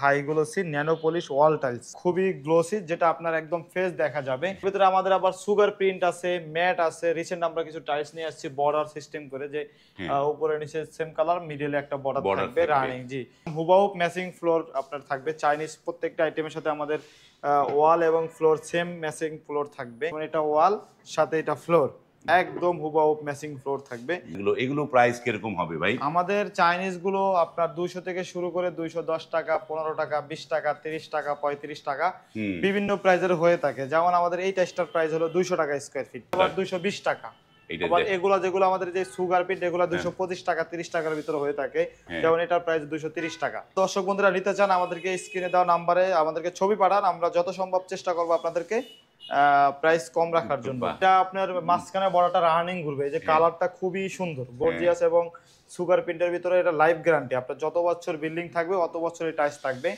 High glossy nano polish wall tiles, খুবই glossy, যেটা আপনার একদম ফেস দেখা যাবে। ভিতরে আমাদের আবার সুগার প্রিন্ট আছে, ম্যাট আছে। রিসেন্ট আমরা কিছু টাইলস নিয়ে আসছি বর্ডার সিস্টেম করে, যে হ্যাঁ, উপরে নিচে সেম কালার, মিডলে একটা বর্ডার বর্ডার থাকবে থাকবে। রানিং। জি, হুবাহু ম্যাচিং ফ্লোর আপনার থাকবে। চাইনিজ প্রত্যেকটা আইটেমের সাথে আমাদের ওয়াল এবং ফ্লোর সেম ম্যাচিং ফ্লোর থাকবে। মানে এটা ওয়াল, সাথে এটা ফ্লোর, একদম হুবাহু ম্যাচিং ফ্লোর থাকবে। এগুলো প্রাইস কিরকম হবে ভাই? আমাদের চাইনিজ গুলো আপনার 200 থেকে শুরু করে 210 টাকা, 15 টাকা, 20 টাকা, 30 টাকা, 35 টাকা, হুম। বিভিন্ন প্রাইজের হয়ে থাকে। যেমন আমাদের এই টেস্টার প্রাইস হলো 200 টাকা স্কয়ার ফিট, আবার 220 টাকা। এইটা আবার এগুলা যেগুলো আমাদের যে সুগার পিট, এগুলো হ্যাঁ। 225 টাকা, 30 টাকার ভিতরে হয়ে থাকে। হ্যাঁ। যেমন এটার প্রাইস 230 টাকা। দর্শক বন্ধুরা নিতে চান আমাদেরকে স্ক্রিনে দেওয়া নাম্বারে আমাদেরকে ছবি পাঠান, আমরা যত সম্ভব চেষ্টা করব আপনাদেরকে প্রাইস কম রাখার জন্য। বাহ! এটা আপনার মাঝখানে বড়টা রানিং ঘুরবে, এই যে হ্যাঁ। কালারটা খুবই সুন্দর, গর্জিয়াস, এবং সুগার প্রিন্টের ভিতরে এটা লাইফ গ্যারান্টি। আপনার যত বছর বিল্ডিং থাকবে অত বছর এই টাইলস থাকবে।